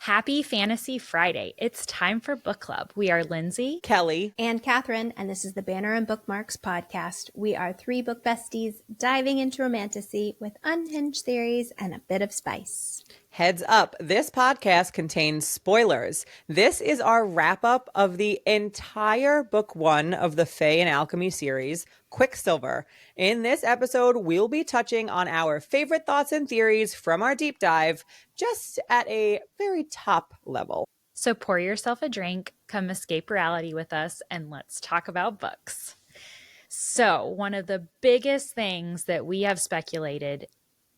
Happy Fantasy Friday. It's time for book club. We are Lindsey, Kelly, and Katharine, and this is the Banner and Bookmarks podcast. We are three book besties diving into romantasy with unhinged theories and a bit of spice. Heads up, this podcast contains spoilers. This is our wrap-up of the entire book one of the Fae and Alchemy series, Quicksilver. In this episode, we'll be touching on our favorite thoughts and theories from our deep dive, just at a very top level. So pour yourself a drink, come escape reality with us, and let's talk about books. So one of the biggest things that we have speculated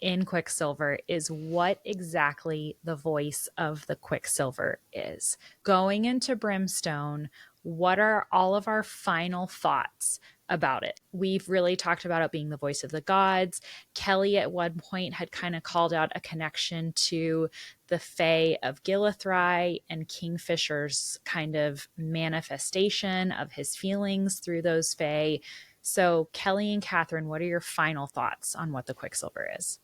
in Quicksilver is what exactly the voice of the Quicksilver is. Going into Brimstone, what are all of our final thoughts about it? We've really talked about it being the voice of the gods. Kelly at one point had kind of called out a connection to the Fae of Gilithry and Kingfisher's kind of manifestation of his feelings through those Fae. So Kelly and Katharine, what are your final thoughts on what the Quicksilver is?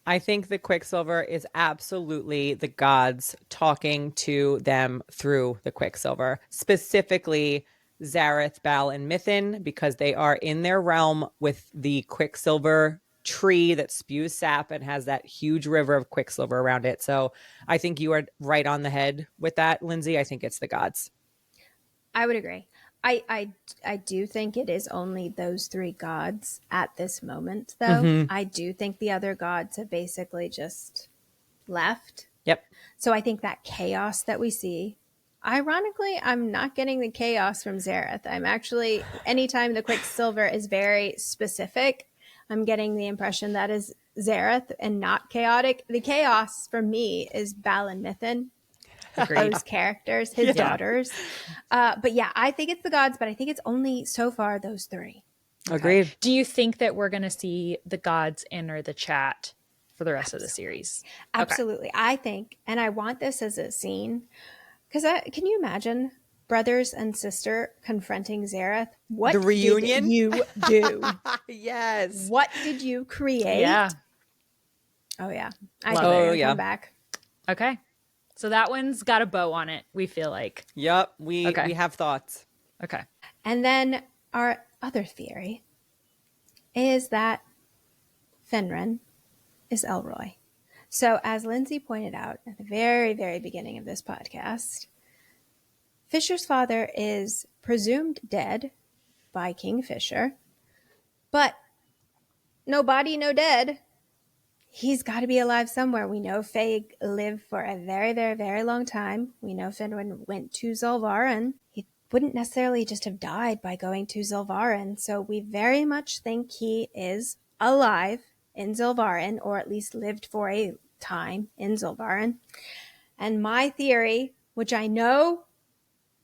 I think the Quicksilver is absolutely the gods talking to them through the Quicksilver, specifically Zareth, Bal, and Mithin, because they are in their realm with the Quicksilver tree that spews sap and has that huge river of Quicksilver around it. So I think you are right on the head with that, Lindsey. I think it's the gods. I would agree. I do think it is only those three gods at this moment, though. Mm-hmm. I do think the other gods have basically just left. Yep. So I think that chaos that we see, ironically, I'm not getting the chaos from Zareth. I'm actually, anytime the Quicksilver is very specific, I'm getting the impression that is Zareth and not chaotic. The chaos for me is Bal and Mithin. Agreed. Those characters, his daughters. But yeah, I think it's the gods, but I think it's only so far those three. Agreed. Okay. Do you think that we're going to see the gods enter the chat for the rest of the series? Absolutely. Okay. I think, and I want this as a scene, because can you imagine brothers and sister confronting Zareth? What the reunion? did you do? Yes. What did you create? Yeah. Oh, yeah. I think they're going to come back. Okay. So that one's got a bow on it, we feel like. Yep, we have thoughts. Okay. And then our other theory is that Finran is Elroy. So as Lindsey pointed out at the very, very beginning of this podcast, Fisher's father is presumed dead by Kingfisher, but no body, no dead. He's got to be alive somewhere. We know Fae lived for a very, very, very long time. We know Finran went to Zulvaran. He wouldn't necessarily just have died by going to Zulvaran. So we very much think he is alive in Zulvaran, or at least lived for a time in Zulvaran. And my theory, which I know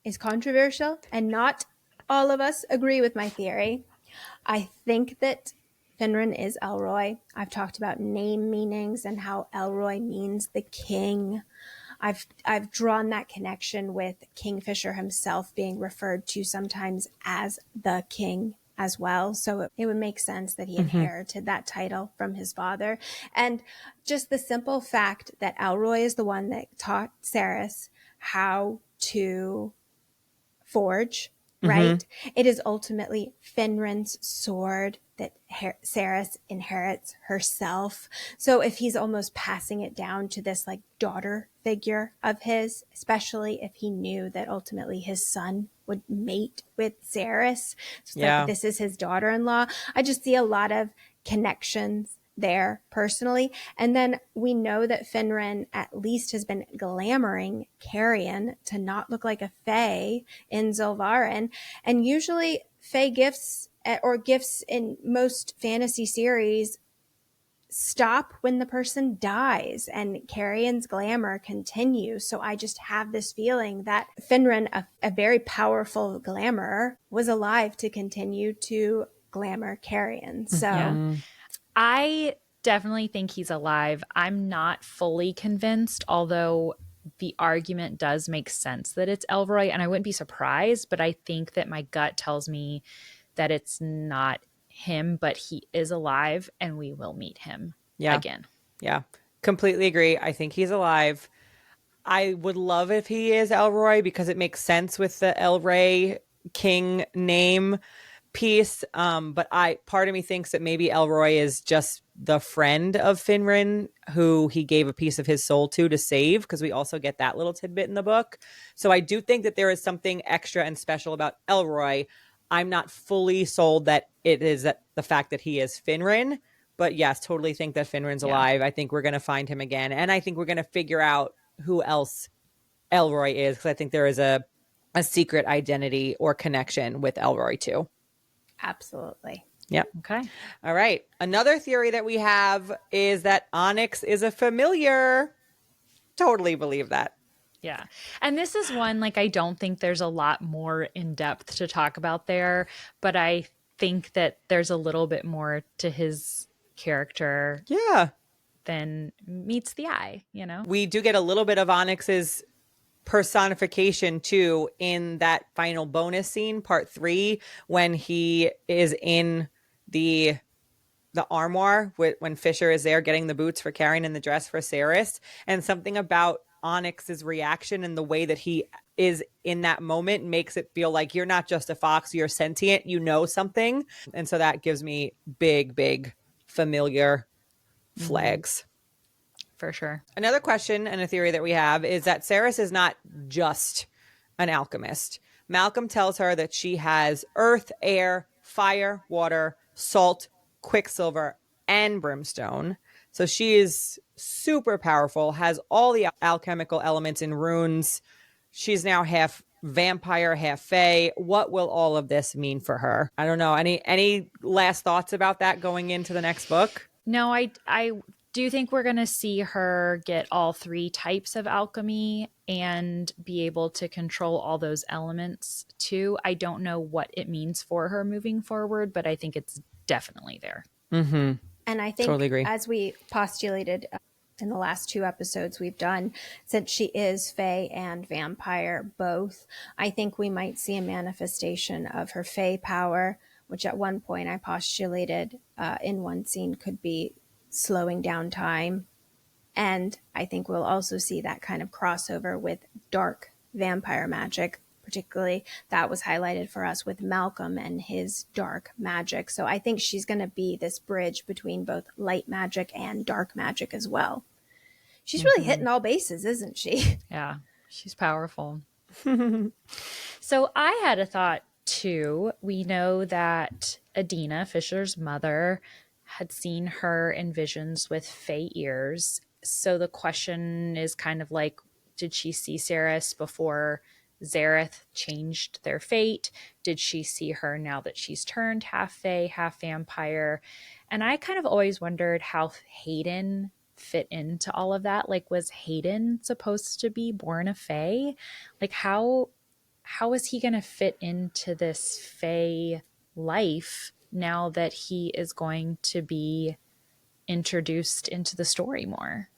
is controversial and not all of us agree with my theory, I think that Finran is Elroy. I've talked about name meanings and how Elroy means the king. I've drawn that connection with Kingfisher himself being referred to sometimes as the king as well. So it would make sense that he inherited that title from his father. And just the simple fact that Elroy is the one that taught Cerys how to forge, right? It is ultimately Finran's sword that Cerys inherits herself. So if he's almost passing it down to this like daughter figure of his, especially if he knew that ultimately his son would mate with Cerys, so like this is his daughter-in-law. I just see a lot of connections there personally. And then we know that Finran at least has been glamoring Carrion to not look like a Fae in Zulvaran. And usually Fae gifts or gifts in most fantasy series stop when the person dies and Carrion's glamour continues. So I just have this feeling that Finran, a very powerful glamour, was alive to continue to glamour Carrion. So I definitely think he's alive. I'm not fully convinced, although the argument does make sense that it's Elroy, and I wouldn't be surprised, but I think that my gut tells me that it's not him, but he is alive and we will meet him again. Yeah, completely agree. I think he's alive. I would love if he is Elroy because it makes sense with the El Rey King name piece. But part of me thinks that maybe Elroy is just the friend of Finrin who he gave a piece of his soul to save, because we also get that little tidbit in the book. So I do think that there is something extra and special about Elroy. I'm not fully sold that it is that the fact that he is Finrin, but yes, totally think that Finrin's Yeah. alive. I think we're going to find him again. And I think we're going to figure out who else Elroy is, because I think there is a secret identity or connection with Elroy too. Absolutely. Yep. Okay. All right. Another theory that we have is that Onyx is a familiar. Totally believe that. Yeah. And this is one, like, I don't think there's a lot more in depth to talk about there, but I think that there's a little bit more to his character Yeah. than meets the eye, you know? We do get a little bit of Onyx's personification too in that final bonus scene, part 3, when he is in the armoire when Fisher is there getting the boots for Karen and the dress for Saris, and something about Onyx's reaction and the way that he is in that moment makes it feel like you're not just a fox, you're sentient, you know something. And so that gives me big familiar flags. For sure. Another question and a theory that we have is that Saris is not just an alchemist. Malcolm tells her that she has earth, air, fire, water, salt, quicksilver, and brimstone. So she is super powerful, has all the alchemical elements in runes. She's now half vampire, half fae. What will all of this mean for her? I don't know. Any last thoughts about that going into the next book? No, I do think we're going to see her get all 3 types of alchemy and be able to control all those elements too. I don't know what it means for her moving forward, but I think it's definitely there. Mm-hmm. And I think, Totally agree. as we postulated in the last 2 episodes we've done, since she is fae and vampire both, I think we might see a manifestation of her fae power, which at one point I postulated in one scene could be slowing down time. And I think we'll also see that kind of crossover with dark vampire magic. Particularly, that was highlighted for us with Malcolm and his dark magic. So I think she's going to be this bridge between both light magic and dark magic as well. She's really hitting all bases, isn't she? Yeah, she's powerful. So I had a thought too. We know that Adina, Fisher's mother, had seen her in visions with fae ears. So the question is kind of like, did she see Saris before Zareth changed their fate? Did she see her now that she's turned half fae, half vampire? And I kind of always wondered how Hayden fit into all of that. Like, was Hayden supposed to be born a fae? Like, how is he going to fit into this fae life now that he is going to be introduced into the story more?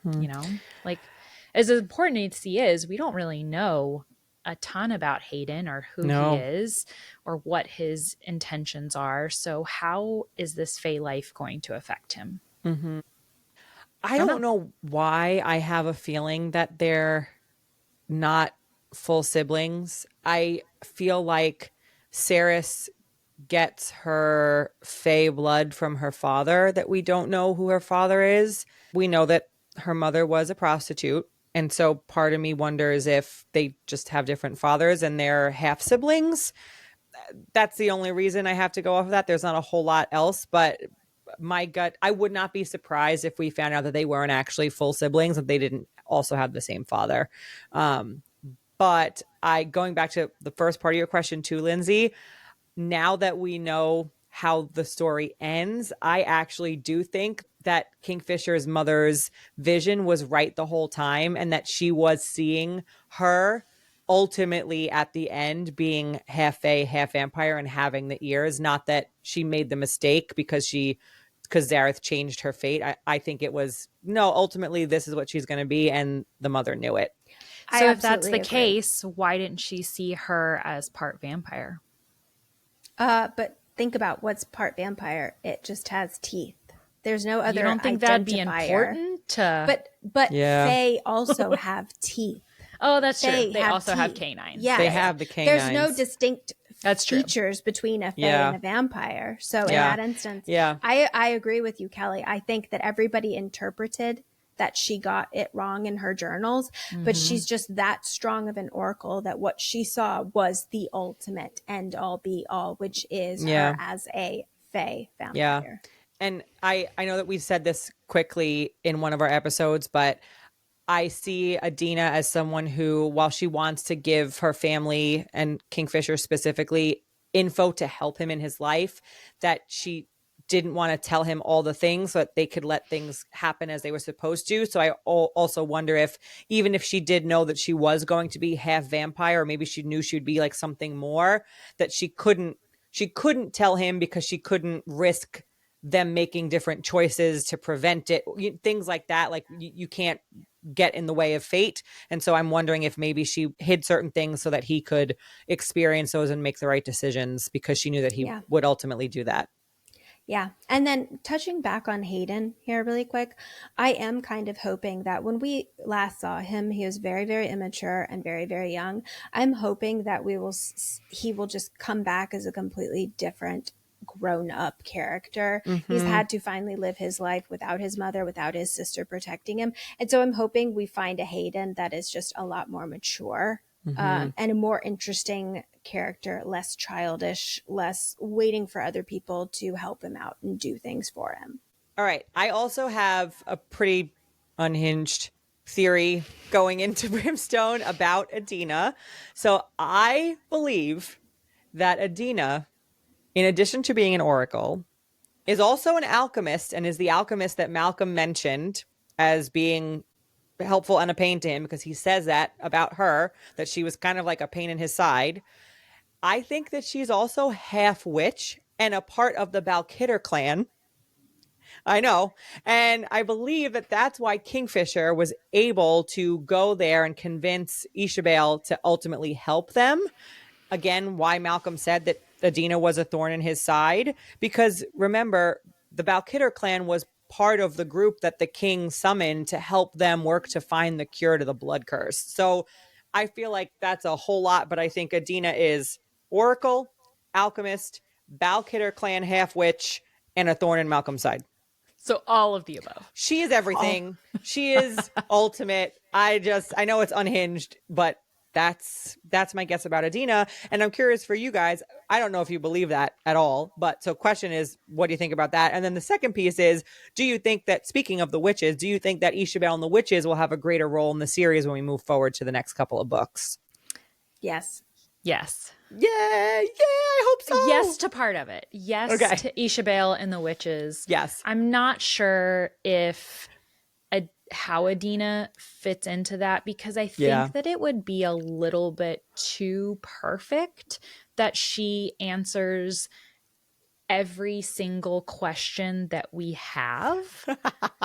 You know, like, as important as he is, we don't really know a ton about Hayden or who he is or what his intentions are. So how is this fae life going to affect him? I don't know why I have a feeling that they're not full siblings. I feel like Saris gets her fae blood from her father, that we don't know who her father is. We know that her mother was a prostitute. And so part of me wonders if they just have different fathers and they're half siblings. That's the only reason I have to go off of that. There's not a whole lot else, but my gut, I would not be surprised if we found out that they weren't actually full siblings, that they didn't also have the same father. But going back to the first part of your question too, Lindsey, now that we know how the story ends, I actually do think that Kingfisher's mother's vision was right the whole time, and that she was seeing her ultimately at the end being half fae, half vampire, and having the ears. Not that she made the mistake because Zareth changed her fate. I think it was, no, ultimately this is what she's going to be, and the mother knew it. So if that's the case, why didn't she see her as part vampire? But think about what's part vampire. It just has teeth. There's no other. You don't think that'd be important to? But But Yeah. Fae also have teeth. Oh, that's true. Fae They also have teeth. canines. Yes. They have the There's no canines. distinct That's true. features between a Fae Yeah. and a vampire. So in Yeah. that instance, Yeah. I agree with you, Kelly. I think that everybody interpreted that she got it wrong in her journals, but she's just that strong of an oracle that what she saw was the ultimate end all be all, which is Yeah. her as a Fae Yeah. vampire. And I know that we've said this quickly in one of our episodes, but I see Adina as someone who, while she wants to give her family and Kingfisher specifically info to help him in his life, that she didn't want to tell him all the things so that they could let things happen as they were supposed to. So I also wonder if, even if she did know that she was going to be half vampire, or maybe she knew she would be like something more, that she couldn't tell him because she couldn't risk them making different choices to prevent it, things like that. Like you can't get in the way of fate. And so I'm wondering if maybe she hid certain things so that he could experience those and make the right decisions, because she knew that he would ultimately do that. Yeah. And then touching back on Hayden here really quick, I am kind of hoping that when we last saw him, he was very, very immature and very, very young. I'm hoping that he will just come back as a completely different grown up character. He's had to finally live his life without his mother, without his sister protecting him. And so I'm hoping we find a Hayden that is just a lot more mature. And a more interesting character, less childish, less waiting for other people to help him out and do things for him. All right. I also have a pretty unhinged theory going into Brimstone about Adina. So I believe that Adina, in addition to being an oracle, is also an alchemist, and is the alchemist that Malcolm mentioned as being helpful and a pain to him, because he says that about her, that she was kind of like a pain in his side. I think that she's also half witch and a part of the Balkidder clan. I know. And I believe that that's why Kingfisher was able to go there and convince Ishabel to ultimately help them. Again, why Malcolm said that Adina was a thorn in his side. Because remember, the Balkidder clan was part of the group that the king summoned to help them work to find the cure to the blood curse. So I feel like that's a whole lot, but I think Adina is oracle, alchemist, Balkidder clan half witch, and a thorn in Malcolm's side. So all of the above. She is everything. She is ultimate. I know it's unhinged, but that's my guess about Adina. And I'm curious for you guys. I don't know if you believe that at all, but so question is, what do you think about that? And then the second piece is, do you think that, speaking of the witches, do you think that Ishabel and the witches will have a greater role in the series when we move forward to the next couple of books? Yes. Yes. Yeah, I hope so. Yes to part of it. Yes to Ishabel and the witches. Yes. I'm not sure if how Adina fits into that, because I think that it would be a little bit too perfect that she answers every single question that we have.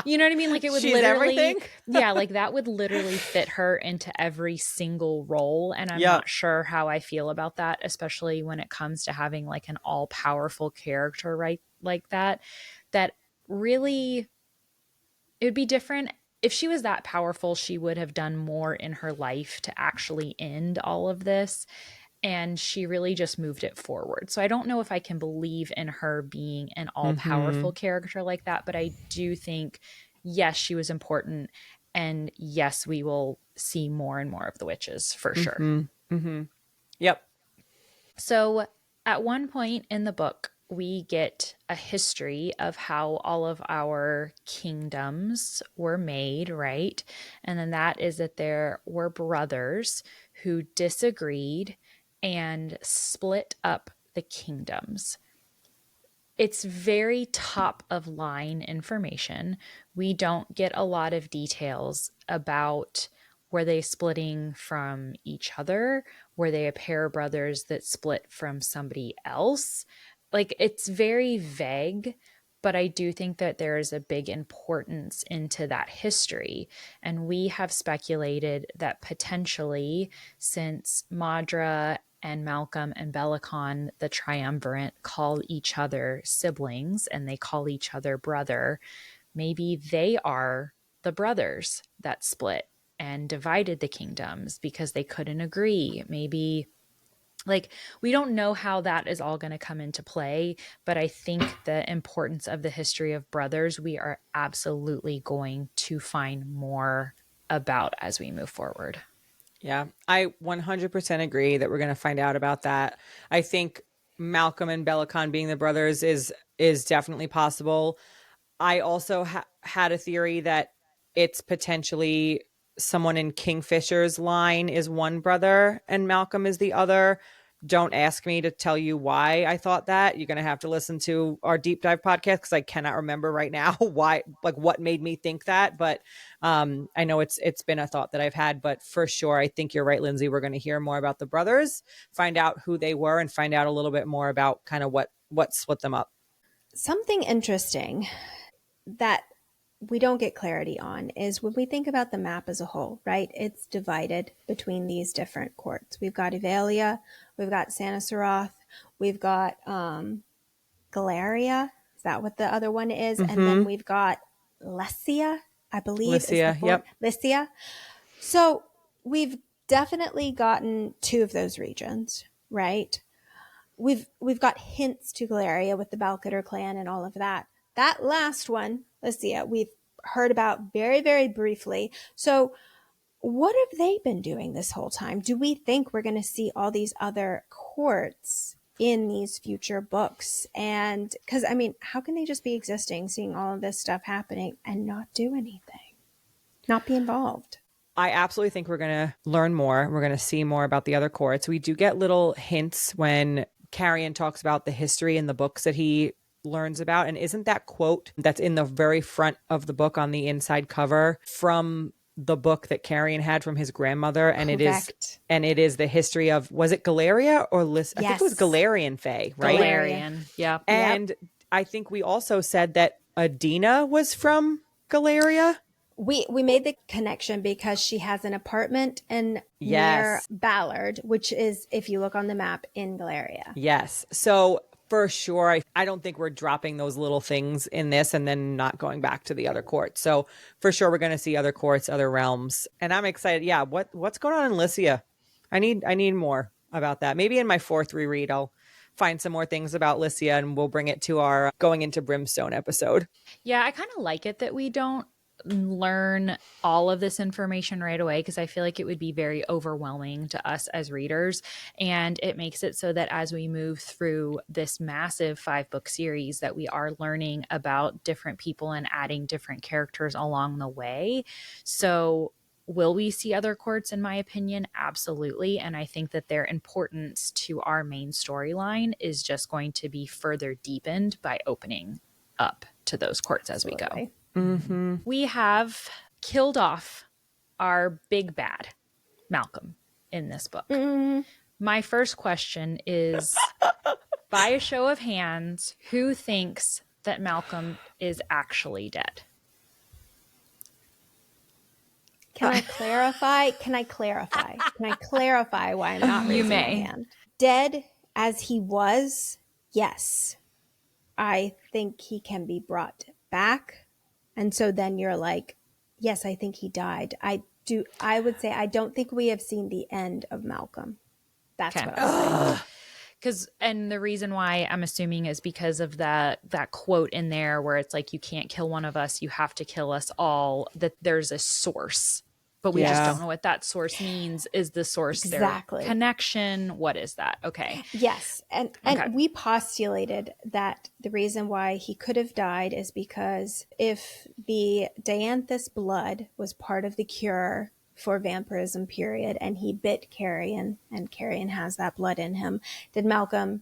You know what I mean? Like it would She's literally everything? Yeah, like that would literally fit her into every single role, and I'm not sure how I feel about that, especially when it comes to having like an all-powerful character, right? Like that really, it would be different if she was that powerful. She would have done more in her life to actually end all of this, and she really just moved it forward. So I don't know if I can believe in her being an all-powerful character like that, but I do think, yes, she was important, and yes, we will see more and more of the witches for sure. Yep. So at one point in the book, we get a history of how all of our kingdoms were made, right? And then that is that there were brothers who disagreed and split up the kingdoms. It's very top of line information. We don't get a lot of details about, were they splitting from each other? Were they a pair of brothers that split from somebody else? Like, it's very vague, but I do think that there is a big importance into that history. And we have speculated that potentially, since Madra and Malcolm and Belicon, the triumvirate, call each other siblings and they call each other brother, maybe they are the brothers that split and divided the kingdoms because they couldn't agree. Maybe, like, we don't know how that is all going to come into play, but I think the importance of the history of brothers, we are absolutely going to find more about as we move forward. Yeah, I 100% agree that we're going to find out about that. I think Malcolm and Belicon being the brothers is definitely possible. I also had a theory that it's potentially someone in Kingfisher's line is one brother and Malcolm is the other. Don't ask me to tell you why I thought that. You're going to have to listen to our deep dive podcast because I cannot remember right now why, like what made me think that. But I know it's been a thought that I've had, but for sure, I think you're right, Lindsey. We're going to hear more about the brothers, find out who they were, and find out a little bit more about kind of what split them up. Something interesting that we don't get clarity on is when we think about the map as a whole, right? It's divided between these different courts. We've got Evalia, we've got Sanasaroth, we've got Galeria. Is that what the other one is? Mm-hmm. And then we've got Lycia, I believe. Lycia, yep. Lycia. So we've definitely gotten two of those regions, right? We've got hints to Galeria with the Balcater clan and all of that. That last one, Lycia, we've heard about very, very briefly. So what have they been doing this whole time? Do we think we're going to see all these other courts in these future books? And because, I mean, how can they just be existing, seeing all of this stuff happening and not do anything, not be involved? I absolutely think we're going to learn more. We're going to see more about the other courts. We do get little hints when Carrion talks about the history in the books that he learns about. And isn't that quote that's in the very front of the book on the inside cover from the book that Carrion had from his grandmother? And Correct. it is the history of, was it Galeria or Lys? Yes. I think it was Galarian Fae, right? Galarian, yeah. And I think we also said that Adina was from Galeria. We made the connection because she has an apartment near Ballard, which is, if you look on the map, in Galeria. Yes. So for sure, I don't think we're dropping those little things in this and then not going back to the other courts. So for sure, we're going to see other courts, other realms. And I'm excited. Yeah. What's going on in Lycia? I need more about that. Maybe in my fourth reread, I'll find some more things about Lycia and we'll bring it to our Going into Brimstone episode. Yeah, I kind of like it that we don't learn all of this information right away because I feel like it would be very overwhelming to us as readers, and it makes it so that as we move through this massive 5-book series that we are learning about different people and adding different characters along the way. So will we see other courts? In my opinion, absolutely. And I think that their importance to our main storyline is just going to be further deepened by opening up to those courts as we go. Mm-hmm. We have killed off our big bad, Malcolm, in this book. My first question is, by a show of hands, who thinks that Malcolm is actually dead? Can I clarify? Can I clarify why I'm not raising my hand? Dead as he was, yes. I think he can be brought back. And so then you're like, yes, I think he died. I would say I don't think we have seen the end of Malcolm. That's what I'll say. And the reason why I'm assuming is because of that quote in there where it's like, you can't kill one of us, you have to kill us all, that there's a source. But we just don't know what that source means. Is the source their connection? What is that? Okay. Yes. And we postulated that the reason why he could have died is because if the Dianthus blood was part of the cure for vampirism period and he bit Carrion and Carrion has that blood in him, did Malcolm,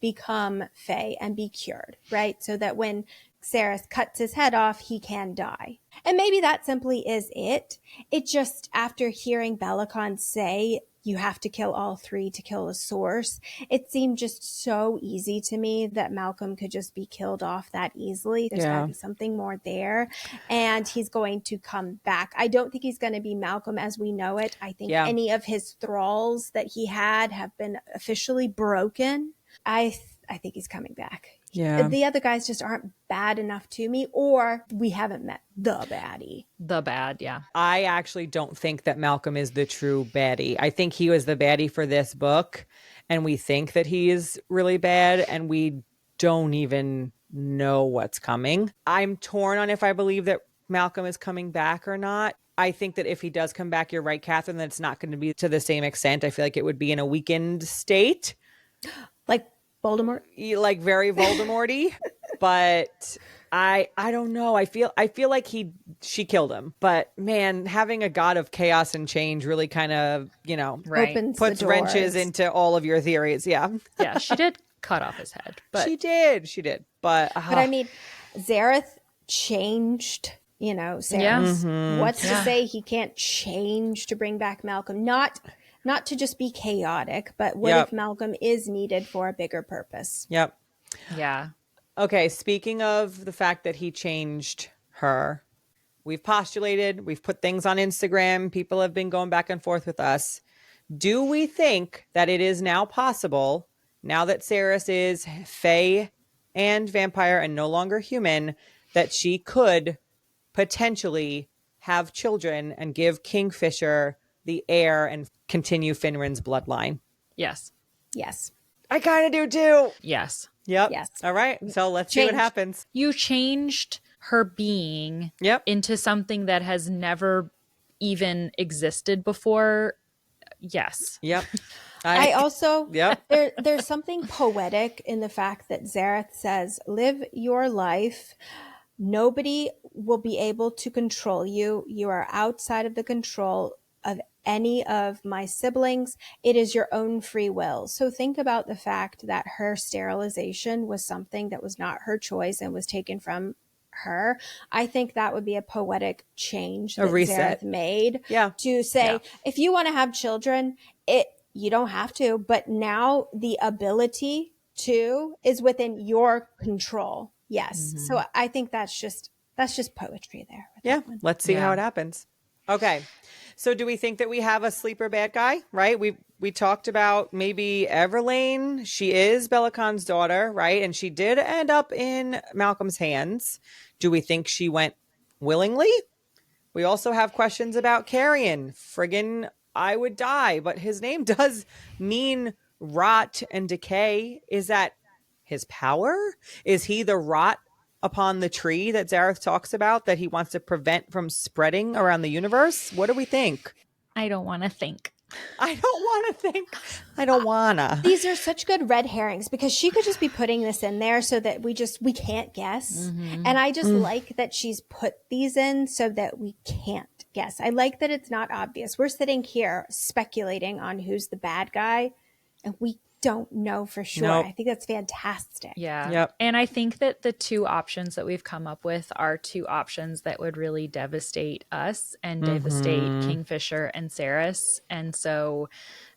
become Fae and be cured, right? So that when Cerys cuts his head off, he can die. And maybe that simply is it. It just, after hearing Belicon say, you have to kill all three to kill the source, it seemed just so easy to me that Malcolm could just be killed off that easily. There's got to be something more there. And he's going to come back. I don't think he's going to be Malcolm as we know it. I think any of his thralls that he had have been officially broken. I think he's coming back. Yeah. The other guys just aren't bad enough to me, or we haven't met the baddie. The bad, yeah. I actually don't think that Malcolm is the true baddie. I think he was the baddie for this book, and we think that he is really bad, and we don't even know what's coming. I'm torn on if I believe that Malcolm is coming back or not. I think that if he does come back, you're right, Catherine, that it's not going to be to the same extent. I feel like it would be in a weakened state, Like Voldemort. like very Voldemort-y. But I don't know. I feel like she killed him. But man, having a god of chaos and change really kind of, Right. Opens puts the wrenches doors. into all of your theories. Yeah. Yeah, she did cut off his head. But She did. But I mean, Zareth changed, Zareth. What's to say he can't change to bring back Malcolm? Not to just be chaotic, but what Yep. if Malcolm is needed for a bigger purpose? Yep. yeah. Okay, speaking of the fact that he changed her, we've postulated, we've put things on Instagram, people have been going back and forth with us. Do we think that it is now possible, now that Cerys is fae and vampire and no longer human, that she could potentially have children and give Kingfisher the heir and continue Finran's bloodline? Yes. Yes. I kind of do too. Yes. Yep. Yes. All right. So let's see what Change. happens. You changed her being Yep. into something that has never even existed before. Yes. Yep. I also, Yep. there's something poetic in the fact that Zareth says, live your life. Nobody will be able to control you. You are outside of the control of any of my siblings. It is your own free will. So think about the fact that her sterilization was something that was not her choice and was taken from her. I think that would be a poetic change that reset. Zareth made. Yeah. To say, Yeah. if you want to have children, you don't have to, but now the ability to is within your control. Yes. So I think that's just poetry there. with Yeah. that one. Let's see how Yeah. it happens. Okay. So do we think that we have a sleeper bad guy, right? We talked about maybe Everlane. She is Bellacon's daughter, right? And she did end up in Malcolm's hands. Do we think she went willingly? We also have questions about Carrion. Friggin' I would die, but his name does mean rot and decay. Is that his power? Is he the rot upon the tree that Zareth talks about that he wants to prevent from spreading around the universe? What do we think? I don't want to think. I don't want to think. I don't wanna. These are such good red herrings because she could just be putting this in there so that we can't guess. And I just like that she's put these in so that we can't guess. I like that it's not obvious. We're sitting here speculating on who's the bad guy and we don't know for sure. Nope. I think that's fantastic. Yeah. Yep. And I think that the two options that we've come up with are two options that would really devastate us and devastate Kingfisher and Cerys. And so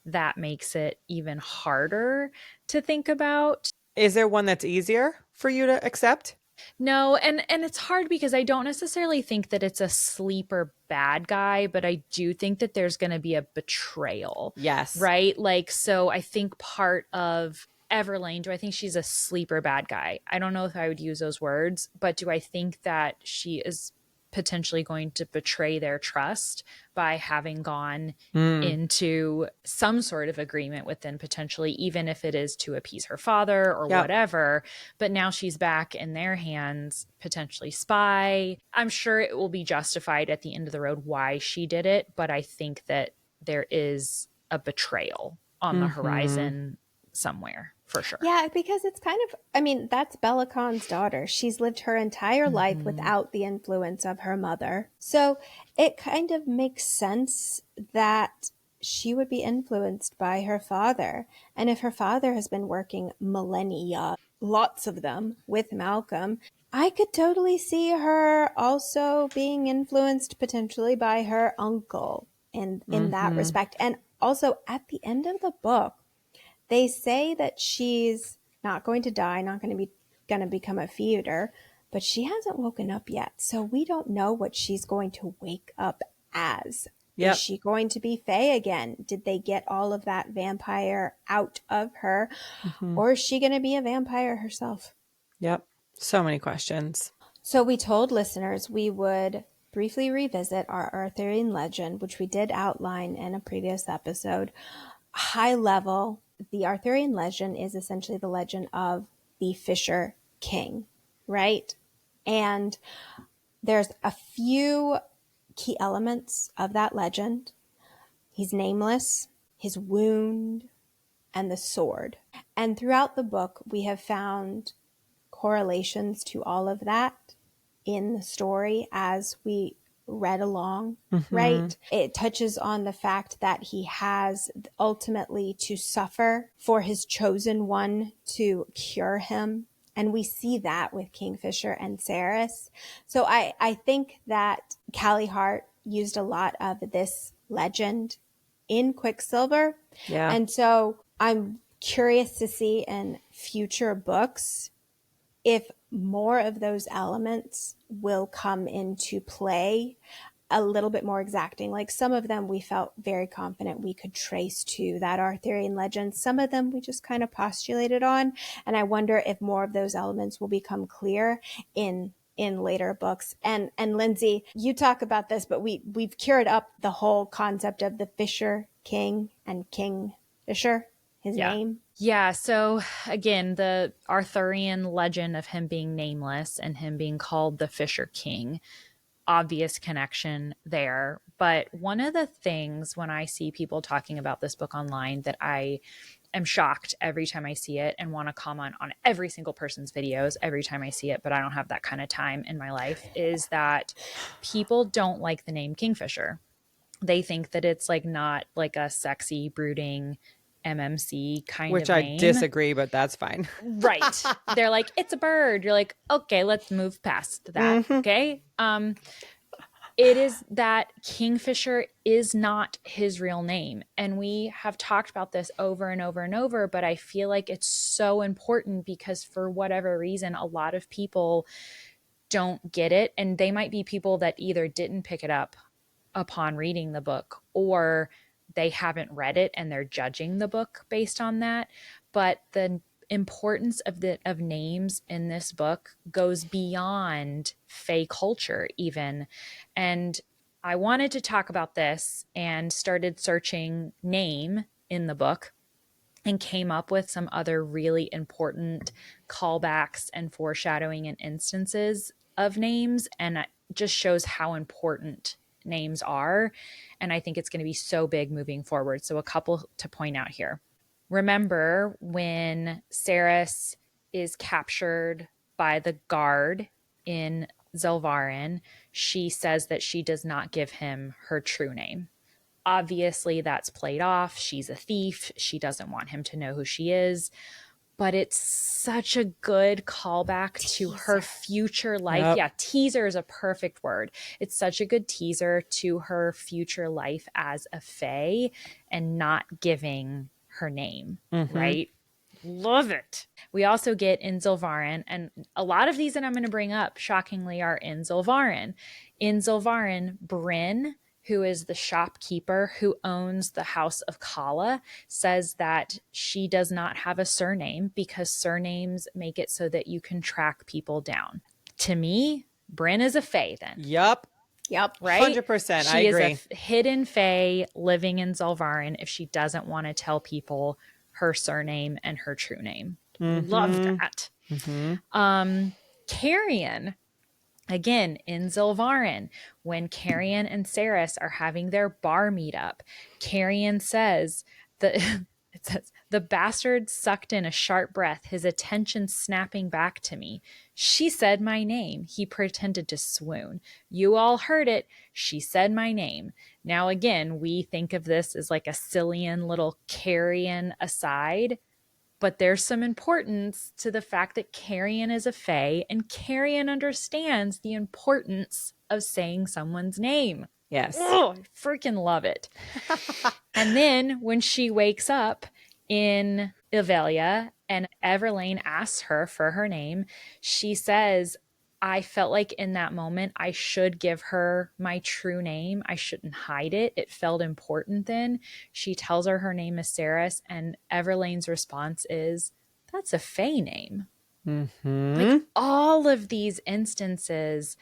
that makes it even harder to think about. Is there one that's easier for you to accept? No, and it's hard because I don't necessarily think that it's a sleeper bad guy, but I do think that there's going to be a betrayal. Yes. Right? Like, so I think part of Everlane, do I think she's a sleeper bad guy? I don't know if I would use those words, but do I think that she is potentially going to betray their trust by having gone into some sort of agreement with them, potentially, even if it is to appease her father or whatever. But now she's back in their hands, potentially spy. I'm sure it will be justified at the end of the road why she did it, but I think that there is a betrayal on the horizon somewhere. For sure. Yeah, because it's kind of, that's Bellacon's daughter. She's lived her entire life without the influence of her mother. So it kind of makes sense that she would be influenced by her father. And if her father has been working millennia, lots of them, with Malcolm, I could totally see her also being influenced potentially by her uncle in that respect. And also at the end of the book, they say that she's not going to die, not going to become a feeder, but she hasn't woken up yet. So we don't know what she's going to wake up as. Yep. Is she going to be Fae again? Did they get all of that vampire out of her? Or is she going to be a vampire herself? Yep. So many questions. So we told listeners we would briefly revisit our Arthurian legend, which we did outline in a previous episode. High level, the Arthurian legend is essentially the legend of the Fisher King, right? And there's a few key elements of that legend. He's nameless, his wound, and the sword. And throughout the book, we have found correlations to all of that in the story as we read along, right? It touches on the fact that he has ultimately to suffer for his chosen one to cure him. And we see that with Kingfisher and Ceres. So I think that Callie Hart used a lot of this legend in Quicksilver. Yeah. And so I'm curious to see in future books if more of those elements will come into play a little bit more exacting. Like some of them we felt very confident we could trace to that Arthurian legend. Some of them we just kind of postulated on. And I wonder if more of those elements will become clear in later books. And Lindsey, you talk about this, but we've cured up the whole concept of the Fisher King and King Fisher, his name. Yeah. So again, the Arthurian legend of him being nameless and him being called the Fisher King, obvious connection there. But one of the things when I see people talking about this book online that I am shocked every time I see it and want to comment on every single person's videos every time I see it, but I don't have that kind of time in my life, is that people don't like the name Kingfisher. They think that it's like not like a sexy, brooding MMC kind Which of I name. disagree, but that's fine. Right. They're like, it's a bird. You're like, okay, let's move past that. Okay. It is that Kingfisher is not his real name. And we have talked about this over and over and over, but I feel like it's so important because for whatever reason, a lot of people don't get it. And they might be people that either didn't pick it up upon reading the book or they haven't read it and they're judging the book based on that. But the importance of names in this book goes beyond Fae culture even. And I wanted to talk about this and started searching name in the book and came up with some other really important callbacks and foreshadowing and instances of names. And it just shows how important names are. And I think it's going to be so big moving forward. So a couple to point out here. Remember when Ceres is captured by the guard in Zelvarin, she says that she does not give him her true name. Obviously, that's played off. She's a thief. She doesn't want him to know who she is. But it's such a good callback to her future life. Yep. Yeah, teaser is a perfect word. It's such a good teaser to her future life as a fae and not giving her name, right? Love it. We also get in Zelvarin, and a lot of these that I'm going to bring up, shockingly, are in Zelvarin. In Zelvarin, Bryn, who is the shopkeeper who owns the House of Kala, says that she does not have a surname because surnames make it so that you can track people down. To me, Bryn is a fae then. Yep. Right? 100%. I She agree. is a hidden fae living in Zelvarin if she doesn't want to tell people her surname and her true name. Love that. Carrion, again, in Zelvarin, when Carrion and Ceres are having their bar meetup, Carrion says it says, the bastard sucked in a sharp breath, his attention snapping back to me. She said my name. He pretended to swoon. You all heard it. She said my name. Now, again, we think of this as like a Cillian little Carrion aside, but there's some importance to the fact that Carrion is a fae and Carrion understands the importance of saying someone's name. Yes. Oh, I freaking love it. And then when she wakes up in Ivelia and Everlane asks her for her name, she says, I felt like in that moment I should give her my true name. I shouldn't hide it. It felt important then. She tells her name is Ceres, and Everlane's response is, that's a fae name. Like Mm-hmm. all of these instances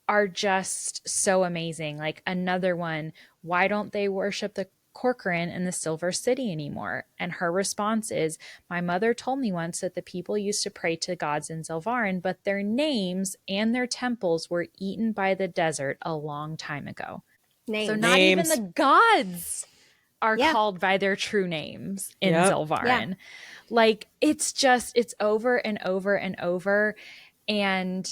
are just so amazing. Like another one, why don't they worship the Corcoran in the Silver City anymore? And her response is, my mother told me once that the people used to pray to gods in Zelvarin, but their names and their temples were eaten by the desert a long time ago. So Names. not even Names. the gods are Yeah. called by their true names in Yep. Zelvarin. Like it's over and over and over. And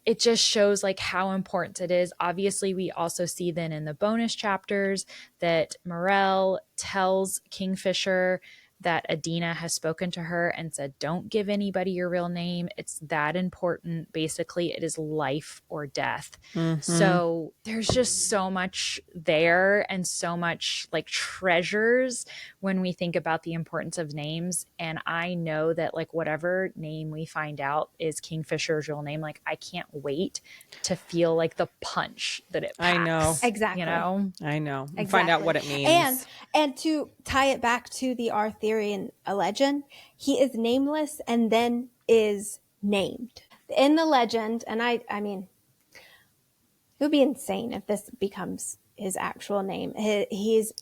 it just shows like how important it is. Obviously, we also see then in the bonus chapters that Morel tells Kingfisher that Adina has spoken to her and said, don't give anybody your real name. It's that important. Basically, it is life or death. Mm-hmm. So there's just so much there and so much like treasures when we think about the importance of names. And I know that like whatever name we find out is Kingfisher's real name, like I can't wait to feel like the punch that it packs. I know. Exactly. You know? I know. And Exactly. find out what it means. And to tie it back to the Arthurian legend, he is nameless and then is named. In the legend, and I mean, it would be insane if this becomes his actual name. He's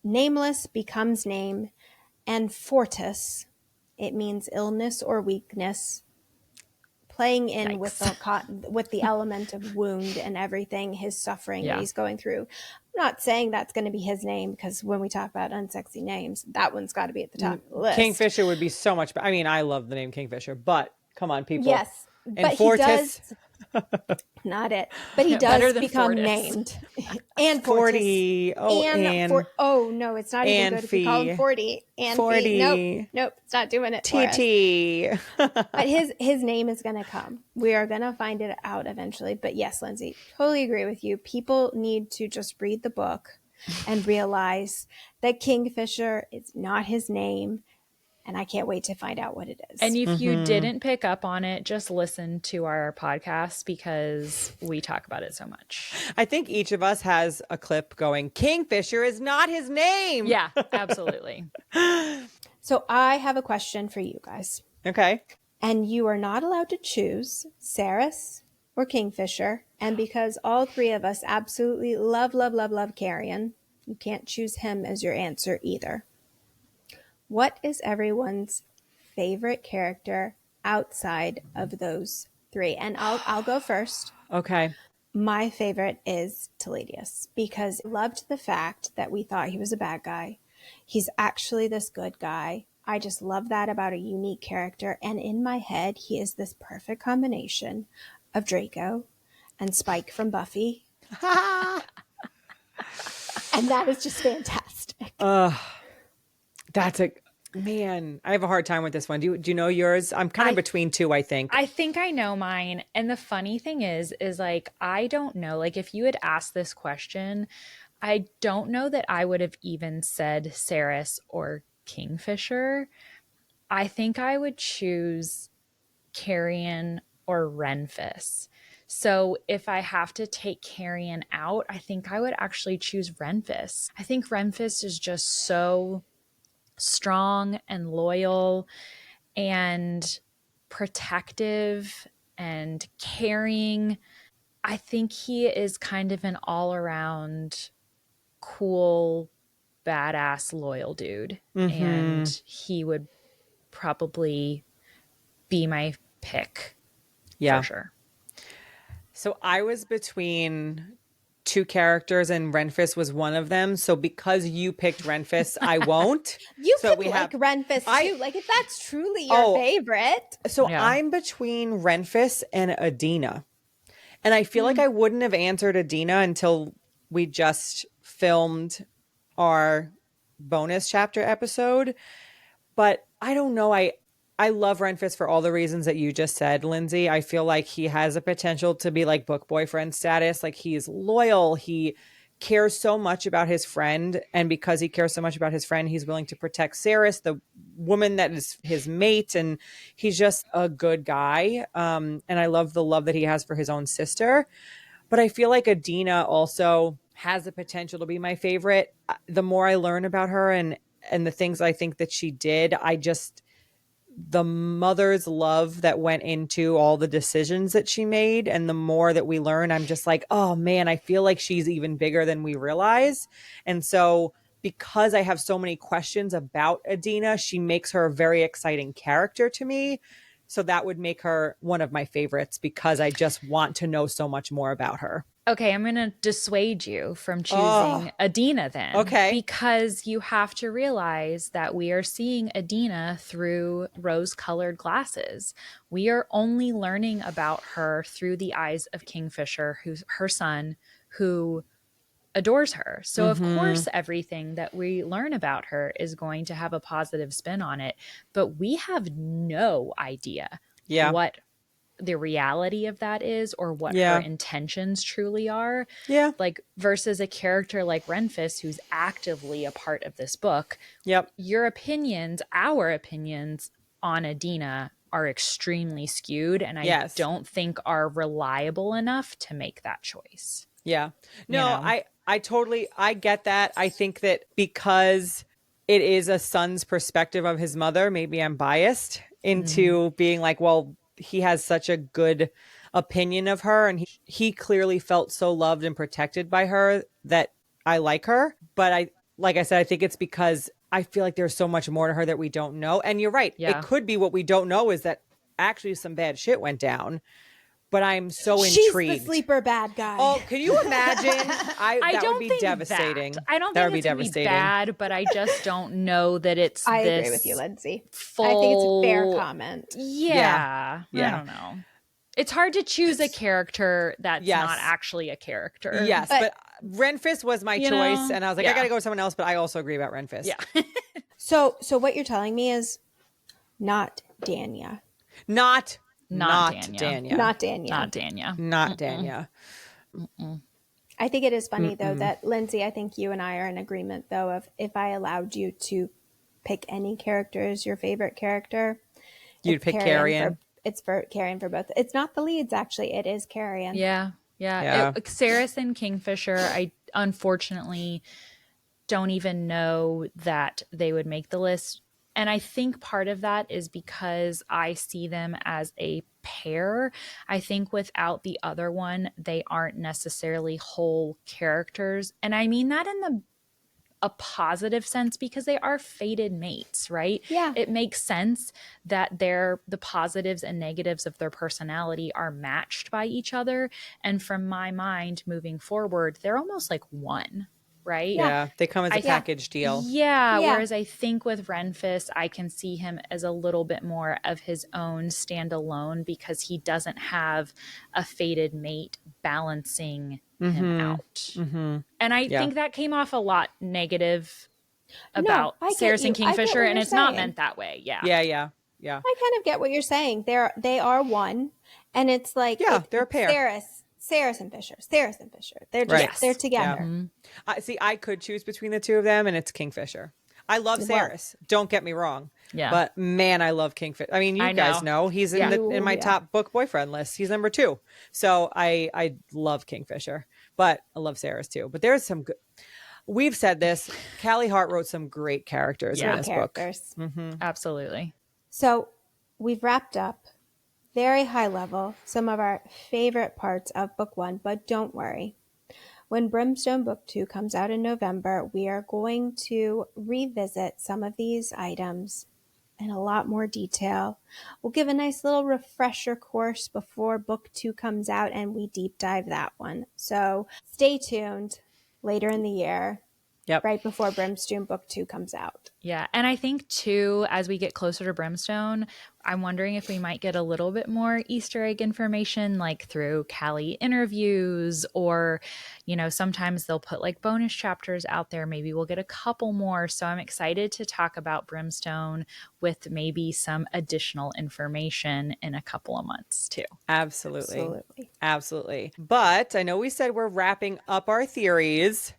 nameless, becomes name, and fortis, it means illness or weakness, playing in with the element of wound and everything, his suffering that he's going through. I'm not saying that's going to be his name, because when we talk about unsexy names, that one's got to be at the top of the list. Kingfisher would be so much. I mean, I love the name Kingfisher, but come on, people. Yes, and but Fortis, he does. Not it, but he does become named. And 40. Oh, oh no, it's not even good if you call him 40. And 40. Nope, it's not doing it for us. TT. But his name is going to come. We are going to find it out eventually. But yes, Lindsay, totally agree with you. People need to just read the book and realize that Kingfisher is not his name. And I can't wait to find out what it is. And if you didn't pick up on it, just listen to our podcast because we talk about it so much. I think each of us has a clip going, Kingfisher is not his name. Yeah, absolutely. So I have a question for you guys. Okay. And you are not allowed to choose Saris or Kingfisher. And because all three of us absolutely love Carrion, you can't choose him as your answer either. What is everyone's favorite character outside of those three? And I'll go first. Okay. My favorite is Teledius, because I loved the fact that we thought he was a bad guy. He's actually this good guy. I just love that about a unique character. And in my head, he is this perfect combination of Draco and Spike from Buffy. And that is just fantastic. That's man, I have a hard time with this one. Do you know yours? I'm kind of between two, I think. I think I know mine. And the funny thing is like, I don't know. Like if you had asked this question, I don't know that I would have even said Saris or Kingfisher. I think I would choose Carrion or Renfis. So if I have to take Carrion out, I think I would actually choose Renfis. I think Renfis is just so strong and loyal and protective and caring. I think he is kind of an all-around cool, badass, loyal dude. Mm-hmm. And he would probably be my pick. Yeah. For sure. So I was between two characters and Renfis was one of them. So because you picked Renfis, I won't. You so could like Renfis too. Like if that's truly your favorite. So I'm between Renfis and Adina. And I feel like I wouldn't have answered Adina until we just filmed our bonus chapter episode. But I don't know. I love Renfis for all the reasons that you just said, Lindsay. I feel like he has a potential to be like book boyfriend status. Like he's loyal. He cares so much about his friend. And because he cares so much about his friend, he's willing to protect Saris, the woman that is his mate. And he's just a good guy. And I love the love that he has for his own sister. But I feel like Adina also has the potential to be my favorite. The more I learn about her and the things I think that she did, the mother's love that went into all the decisions that she made. And the more that we learn, I'm just like, oh man, I feel like she's even bigger than we realize. And so because I have so many questions about Adina, she makes her a very exciting character to me. So that would make her one of my favorites because I just want to know so much more about her. Okay, I'm going to dissuade you from Oh, choosing Adina then. okay. Because you have to realize that we are seeing Adina through rose-colored glasses. We are only learning about her through the eyes of Kingfisher, who's her son, who adores her. So of course everything that we learn about her is going to have a positive spin on it, but we have no idea Yeah. what the reality of that is or what her intentions truly are. Yeah. Like versus a character like Renfis who's actively a part of this book. Yep. Your opinions, our opinions on Adina are extremely skewed and I don't think are reliable enough to make that choice. Yeah. No, I totally, I get that. I think that because it is a son's perspective of his mother, maybe I'm biased into being like, well, he has such a good opinion of her and he clearly felt so loved and protected by her that I like her. But like I said, I think it's because I feel like there's so much more to her that we don't know. And you're right. Yeah. It could be what we don't know is that actually some bad shit went down. But I'm so intrigued. She's the sleeper bad guy. Oh, can you imagine? I that don't would be think devastating. I don't think it's going to be bad, but I just don't know that it's I this agree with you, Lindsey. full... I think it's a fair comment. Yeah. I don't know. It's hard to choose a character that's not actually a character. Yes, but Renfis was my choice, and I was like, I got to go with someone else, but I also agree about Renfis. Yeah. So what you're telling me is not Danya. Not Danya. Not Danya. Not Danya. Not Danya. I think it is funny, though, that, Lindsey, I think you and I are in agreement, though, of if I allowed you to pick any character as your favorite character, you'd pick Carrion. It's for Carrion for both. It's not the leads, actually. It is Carrion. Yeah. Sarah and Kingfisher, I unfortunately don't even know that they would make the list. And I think part of that is because I see them as a pair. I think without the other one, they aren't necessarily whole characters. And I mean that in a positive sense because they are fated mates, right? Yeah. It makes sense that the positives and negatives of their personality are matched by each other. And from my mind moving forward, they're almost like one. Right? Yeah, they come as a package deal. Yeah, whereas I think with Renfis, I can see him as a little bit more of his own standalone because he doesn't have a fated mate balancing him out. And I think that came off a lot negative about Saracen and Kingfisher, and it's not meant that way. Yeah. Yeah. I kind of get what you're saying. They are one, and it's like they're a pair. Saracen Fisher. They're just they're together. Yeah. See, I could choose between the two of them, and it's Kingfisher. I love Saris. Don't get me wrong. Yeah. But man, I love Kingfisher. I mean, you guys know he's in my top book boyfriend list. He's number 2. So I love Kingfisher, but I love Saris too. But there's some good. We've said this. Callie Hart wrote some great characters in this book. Absolutely. So we've wrapped up. Very high level, some of our favorite parts of book 1, but don't worry. When Brimstone book 2 comes out in November, we are going to revisit some of these items in a lot more detail. We'll give a nice little refresher course before book 2 comes out and we deep dive that one. So stay tuned later in the year. Right before Brimstone book 2 comes out. Yeah. And I think too, as we get closer to Brimstone, I'm wondering if we might get a little bit more Easter egg information, like through Callie interviews, or, sometimes they'll put like bonus chapters out there. Maybe we'll get a couple more. So I'm excited to talk about Brimstone with maybe some additional information in a couple of months too. Absolutely. But I know we said we're wrapping up our theories.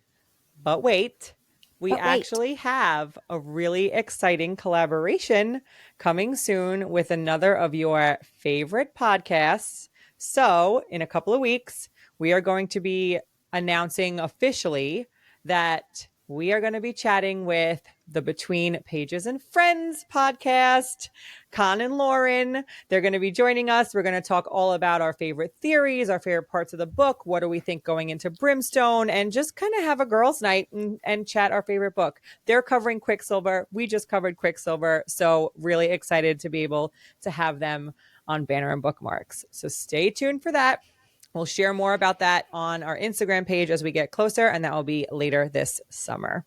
But wait, we actually have a really exciting collaboration coming soon with another of your favorite podcasts. So in a couple of weeks, we are going to be announcing officially that we are going to be chatting with the Between Pages and Friends podcast. Con and Lauren, they're going to be joining us. We're going to talk all about our favorite theories, our favorite parts of the book. What do we think going into Brimstone? And just kind of have a girls' night and chat our favorite book. They're covering Quicksilver. We just covered Quicksilver. So really excited to be able to have them on Banner and Bookmarks. So stay tuned for that. We'll share more about that on our Instagram page as we get closer, and that will be later this summer.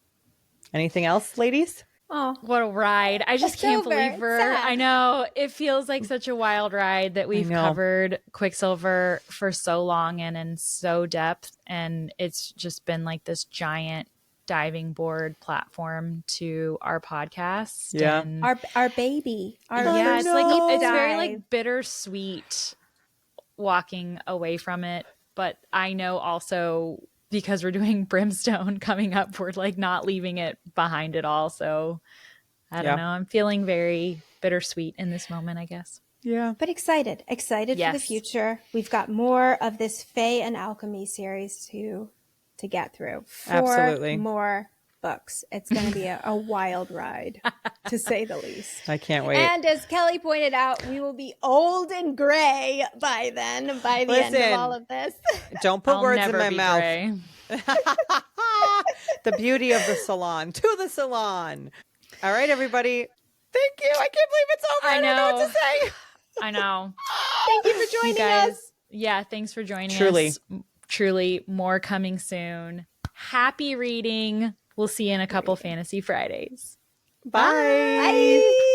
Anything else, ladies? Oh, What a ride. I just It's can't over. believe It's we're, sad. I know, it feels like such a wild ride that we've know. covered Quicksilver for so long and in so depth. And it's just been like this giant diving board platform to our podcast. Yeah. And our baby. Our yeah, it's like, deep it's very dive. like bittersweet walking away from it. But I know also because we're doing Brimstone coming up, we're like not leaving it behind at all. So I don't know. I'm feeling very bittersweet in this moment, I guess. Yeah. But excited for the Yes. future. We've got more of this Fae and Alchemy series to get through. 4 Absolutely. more books. It's going to be a wild ride, to say the least. I can't wait. And as Kelly pointed out, we will be old and gray by then, by the end of all of this. Don't put I'll words in never my be mouth. gray. The beauty of the salon. To the salon. All right, everybody. Thank you. I can't believe it's over. I don't know what to say. I know. Thank you for joining us. Yeah, thanks for joining Truly. us. Truly, more coming soon. Happy reading. We'll see you in a couple Fantasy Fridays. Bye. Bye.